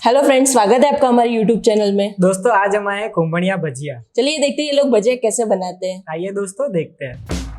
Hello friends, स्वागत है आपका हमारे यूट्यूब चैनल में। दोस्तों आज हम आए हैं कुंभनिया भजिया। चलिए देखते हैं ये लोग भजिया कैसे बनाते हैं। आइए दोस्तों देखते हैं।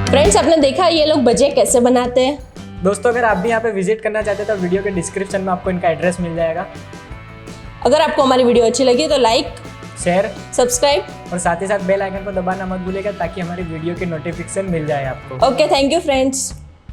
फ्रेंड्स, आपने देखा ये लोग भजिया कैसे बनाते हैं। दोस्तों अगर आप भी यहाँ पे विजिट करना चाहते हैं तो वीडियो के डिस्क्रिप्शन में आपको इनका एड्रेस मिल जाएगा। अगर आपको हमारी वीडियो अच्छी लगी तो लाइक, शेयर, सब्सक्राइब और साथ ही साथ बेल आइकन को दबाना मत भूलिएगा ताकि हमारी वीडियो की नोटिफिकेशन मिल जाए आपको। Okay, thank you friends.